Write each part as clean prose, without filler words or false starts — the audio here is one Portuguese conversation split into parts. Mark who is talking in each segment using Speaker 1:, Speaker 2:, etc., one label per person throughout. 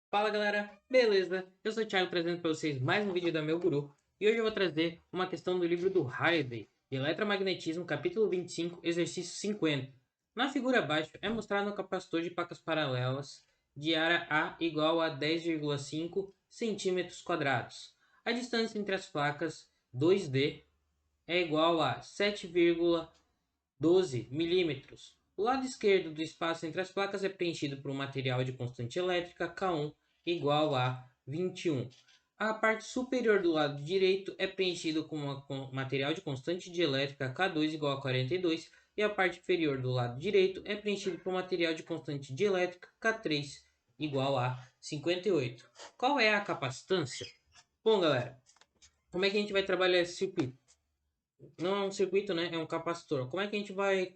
Speaker 1: Fala galera, beleza? Eu sou o Thiago trazendo para vocês mais um vídeo da Meu Guru e hoje eu vou trazer uma questão do livro do Halliday, de Eletromagnetismo, capítulo 25, exercício 50. Na figura abaixo é mostrado um capacitor de placas paralelas de área A igual a 10,5 centímetros quadrados. A distância entre as placas 2D é igual a 7,12 milímetros. O lado esquerdo do espaço entre as placas é preenchido por um material de constante elétrica K1 igual a 21. A parte superior do lado direito é preenchido com um material de constante de elétrica K2 igual a 42 e a parte inferior do lado direito é preenchido por um material de constante de elétrica K3 igual a 58. Qual é a capacitância? Bom, galera, como é que a gente vai trabalhar esse circuito? Não é um circuito, né? É um capacitor. Como é que a gente vai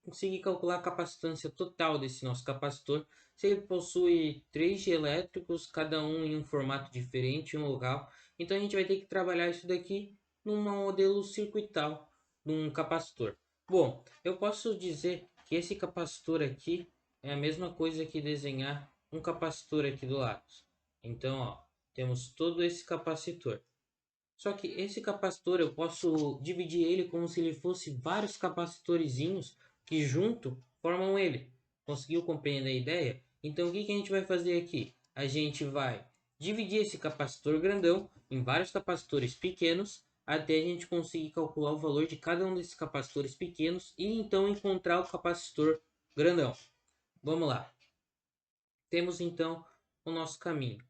Speaker 1: conseguir calcular a capacitância total desse nosso capacitor se ele possui três elétricos, cada um em um formato diferente, em um local? Então a gente vai ter que trabalhar isso daqui num modelo circuital de um capacitor. Bom, eu posso dizer que esse capacitor aqui é a mesma coisa que desenhar um capacitor aqui do lado. Então, ó, temos todo esse capacitor. Só que esse capacitor eu posso dividir ele como se ele fosse vários capacitorzinhos que junto formam ele. Conseguiu compreender a ideia? Então o que a gente vai fazer aqui? A gente vai dividir esse capacitor grandão em vários capacitores pequenos até a gente conseguir calcular o valor de cada um desses capacitores pequenos e então encontrar o capacitor grandão. Vamos lá. Temos então o nosso caminho.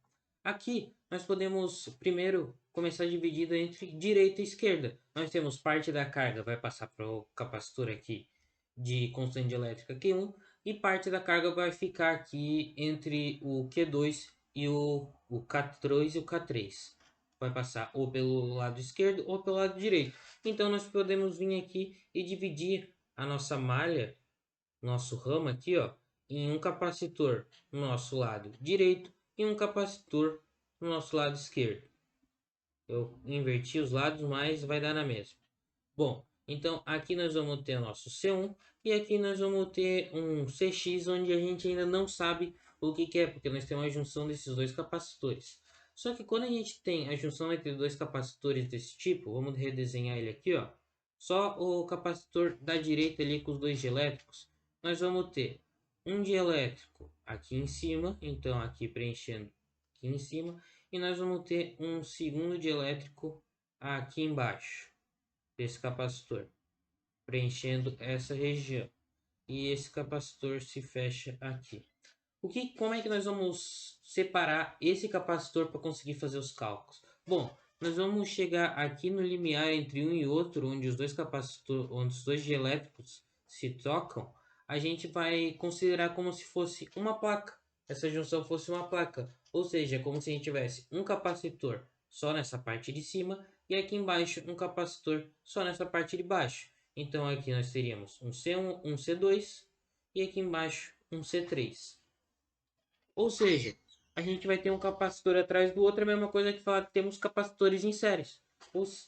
Speaker 1: Aqui nós podemos primeiro começar dividido entre direita e esquerda. Nós temos parte da carga vai passar para o capacitor aqui de constante elétrica Q1 e parte da carga vai ficar aqui entre o Q2 e o K2 e o K3. Vai passar ou pelo lado esquerdo ou pelo lado direito. Então nós podemos vir aqui e dividir a nossa malha, nosso ramo aqui, ó, em um capacitor no nosso lado direito e um capacitor no nosso lado esquerdo. Eu inverti os lados, mas vai dar na mesma. Bom, então aqui nós vamos ter o nosso C1 e aqui nós vamos ter um CX onde a gente ainda não sabe o que é, porque nós temos a junção desses dois capacitores. Só que quando a gente tem a junção entre dois capacitores desse tipo, vamos redesenhar ele aqui, ó. Só o capacitor da direita ali com os dois dielétricos, nós vamos ter um dielétrico aqui em cima, então aqui preenchendo aqui em cima, e nós vamos ter um segundo dielétrico aqui embaixo desse capacitor, preenchendo essa região. E esse capacitor se fecha aqui. Como é que nós vamos separar esse capacitor para conseguir fazer os cálculos? Bom, nós vamos chegar aqui no limiar entre um e outro, onde os dois capacitores, onde os dois dielétricos se tocam, a gente vai considerar como se fosse uma placa. Essa junção fosse uma placa, ou seja, como se a gente tivesse um capacitor só nessa parte de cima e aqui embaixo um capacitor só nessa parte de baixo. Então aqui nós teríamos um C1, um C2 e aqui embaixo um C3. Ou seja, a gente vai ter um capacitor atrás do outro, é a mesma coisa que falar que temos capacitores em séries.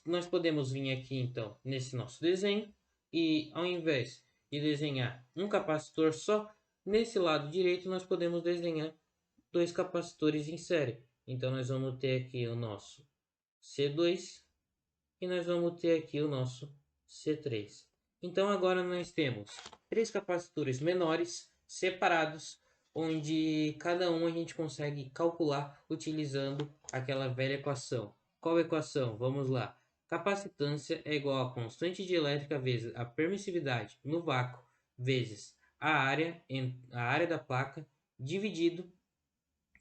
Speaker 1: Nós podemos vir aqui então nesse nosso desenho e ao invés de desenhar um capacitor só, nesse lado direito nós podemos desenhar dois capacitores em série. Então nós vamos ter aqui o nosso C2 e nós vamos ter aqui o nosso C3. Então agora nós temos três capacitores menores separados, onde cada um a gente consegue calcular utilizando aquela velha equação. Qual equação? Vamos lá. Capacitância é igual a constante de elétrica vezes a permissividade no vácuo vezes a área da placa dividido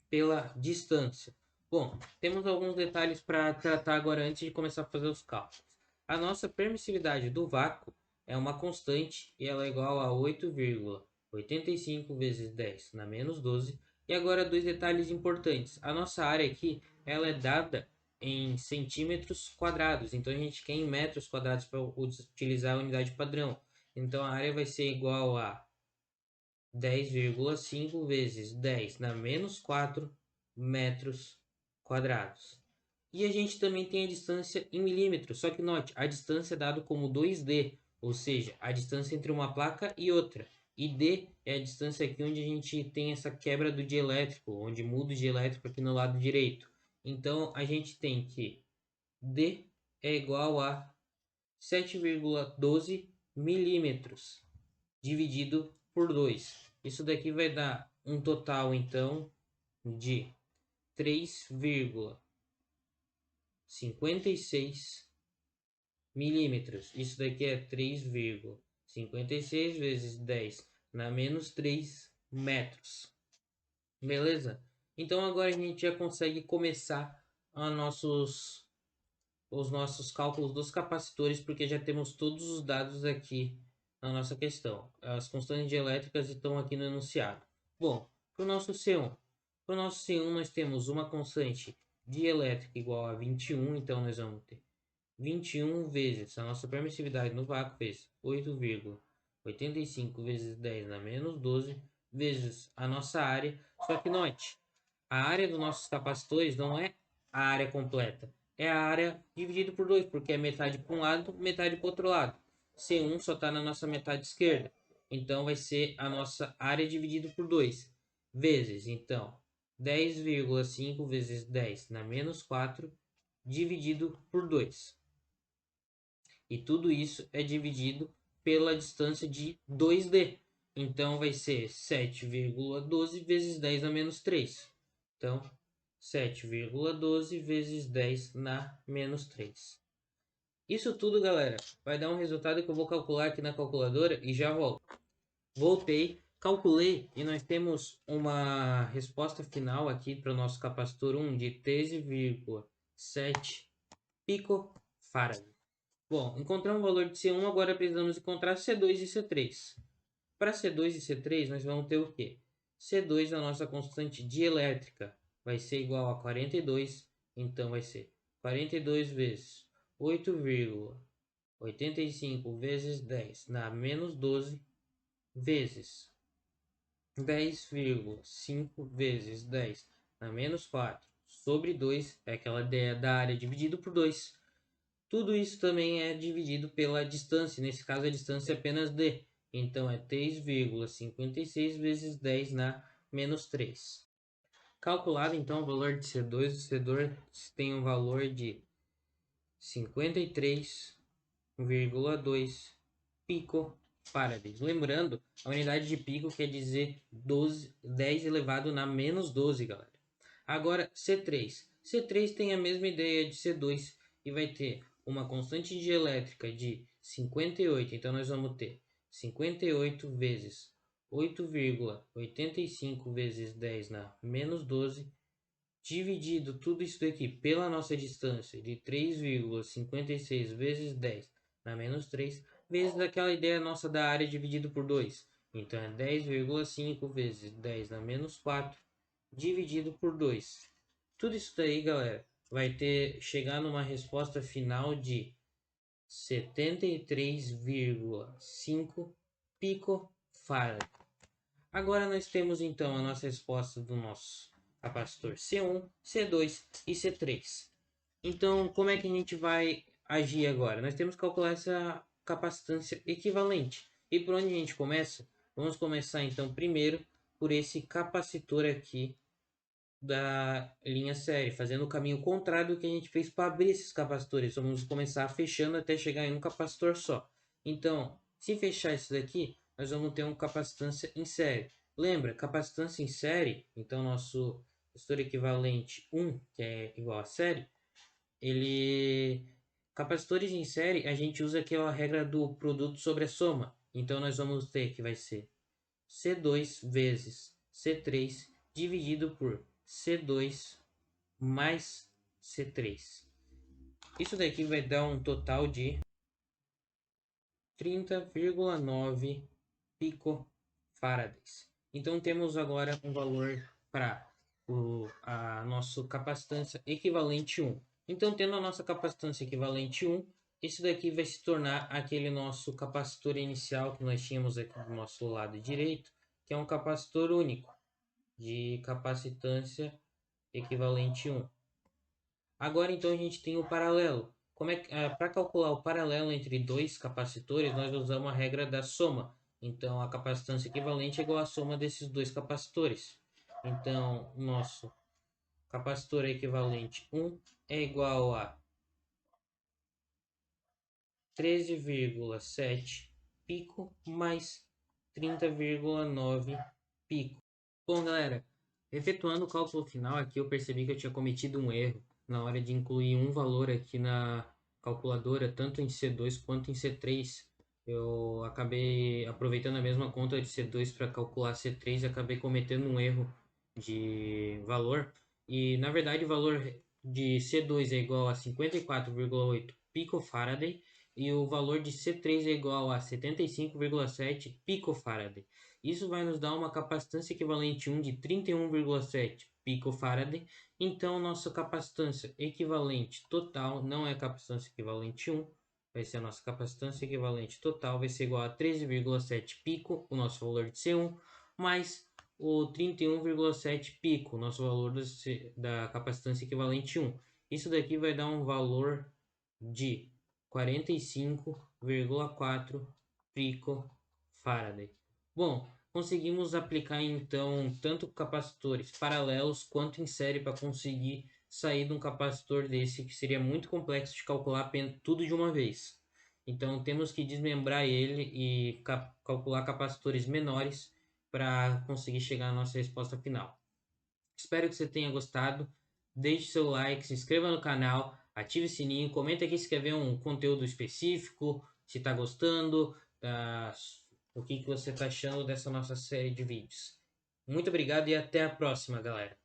Speaker 1: pela distância. Bom, temos alguns detalhes para tratar agora antes de começar a fazer os cálculos. A nossa permissividade do vácuo é uma constante e ela é igual a 8,85 vezes 10 na menos 12. E agora dois detalhes importantes. A nossa área aqui ela é dada em centímetros quadrados, então a gente quer em metros quadrados para utilizar a unidade padrão. Então a área vai ser igual a 10,5 vezes 10 na menos 4 metros quadrados. E a gente também tem a distância em milímetros, só que note, a distância é dada como 2D, ou seja, a distância entre uma placa e outra. E D é a distância aqui onde a gente tem essa quebra do dielétrico, onde muda o dielétrico aqui no lado direito. Então, a gente tem que D é igual a 7,12 milímetros dividido por 2. Isso daqui vai dar um total, então, de 3,56 milímetros. Isso daqui é 3,56 vezes 10 na menos 3 metros. Beleza? Então agora a gente já consegue começar os nossos cálculos dos capacitores, porque já temos todos os dados aqui na nossa questão. As constantes elétricas estão aqui no enunciado. Bom, para o nosso C1. Para o nosso C1 nós temos uma constante dielétrica igual a 21, então nós vamos ter 21 vezes a nossa permissividade no vácuo, vezes 8,85 vezes 10 na menos 12, vezes a nossa área. Só que note, a área dos nossos capacitores não é a área completa, é a área dividida por 2, porque é metade para um lado, metade para o outro lado. C1 só está na nossa metade esquerda, então vai ser a nossa área dividida por 2, vezes, então, 10,5 vezes 10 na menos 4, dividido por 2. E tudo isso é dividido pela distância de 2D. Então, vai ser 7,12 vezes 10 na menos 3. Então, 7,12 vezes 10 na menos 3. Isso tudo, galera, vai dar um resultado que eu vou calcular aqui na calculadora e já volto. Voltei, calculei e nós temos uma resposta final aqui para o nosso capacitor 1 de 13,7 picofarad. Bom, encontramos o valor de C1, agora precisamos encontrar C2 e C3. Para C2 e C3, nós vamos ter o quê? C2, a nossa constante dielétrica, vai ser igual a 42, então vai ser 42 vezes 8,85 vezes 10 na menos 12, vezes 10,5 vezes 10 na menos 4, sobre 2, é aquela ideia da área dividido por 2. Tudo isso também é dividido pela distância, nesse caso a distância é apenas D, então é 3,56 vezes 10 na menos 3. Calculado então o valor de C2, o C2 tem um valor de 53,2 picofarads. Lembrando, a unidade de pico quer dizer 10 elevado na menos 12, galera. Agora, C3. C3 tem a mesma ideia de C2 e vai ter uma constante dielétrica de 58. Então, nós vamos ter 58 vezes 8,85 vezes 10 na menos 12, dividido tudo isso daqui pela nossa distância de 3,56 vezes 10 na menos 3, vezes aquela ideia nossa da área dividido por 2. Então, é 10,5 vezes 10 na menos 4, dividido por 2. Tudo isso daí, galera, vai chegar numa resposta final de 73,5 picofarad. Agora nós temos então a nossa resposta do nosso capacitor C1, C2 e C3. Então, como é que a gente vai agir agora? Nós temos que calcular essa capacitância equivalente. E por onde a gente começa? Vamos começar então primeiro por esse capacitor aqui da linha série, fazendo o caminho contrário do que a gente fez para abrir esses capacitores. Vamos começar fechando até chegar em um capacitor só. Então, se fechar isso daqui, nós vamos ter uma capacitância em série. Lembra, capacitância em série, então nosso resistor equivalente 1, que é igual a série, ele... Capacitores em série, a gente usa aquela regra do produto sobre a soma. Então, nós vamos ter que vai ser C2 vezes C3 dividido por C2 mais C3. Isso daqui vai dar um total de 30,9 picofarads. Então temos agora um valor para a nossa capacitância equivalente 1. Então, tendo a nossa capacitância equivalente 1, isso daqui vai se tornar aquele nosso capacitor inicial que nós tínhamos aqui do nosso lado direito, que é um capacitor único de capacitância equivalente 1. Agora então a gente tem o paralelo. Como é que para calcular o paralelo entre dois capacitores, nós usamos a regra da soma. Então, a capacitância equivalente é igual à soma desses dois capacitores. Então, o nosso capacitor equivalente 1 é igual a 13,7 pico mais 30,9 pico. Bom, galera, efetuando o cálculo final aqui, eu percebi que eu tinha cometido um erro na hora de incluir um valor aqui na calculadora, tanto em C2 quanto em C3. Eu acabei aproveitando a mesma conta de C2 para calcular C3 e acabei cometendo um erro de valor. E, na verdade, o valor de C2 é igual a 54,8 picofaraday e o valor de C3 é igual a 75,7 picofaraday. Isso vai nos dar uma capacitância equivalente 1 de 31,7 picofaraday. Então, nossa capacitância equivalente total não é capacitância equivalente 1, vai ser a nossa capacitância equivalente total, vai ser igual a 13,7 pico, o nosso valor de C1, mais o 31,7 pico, nosso valor da capacitância equivalente 1. Isso daqui vai dar um valor de 45,4 picofaraday. Bom, conseguimos aplicar então tanto capacitores paralelos quanto em série para conseguir sair de um capacitor desse que seria muito complexo de calcular tudo de uma vez. Então temos que desmembrar ele e calcular capacitores menores para conseguir chegar à nossa resposta final. Espero que você tenha gostado. Deixe seu like, se inscreva no canal, ative o sininho, comenta aqui se quer ver um conteúdo específico, se está gostando, o que você está achando dessa nossa série de vídeos. Muito obrigado e até a próxima, galera.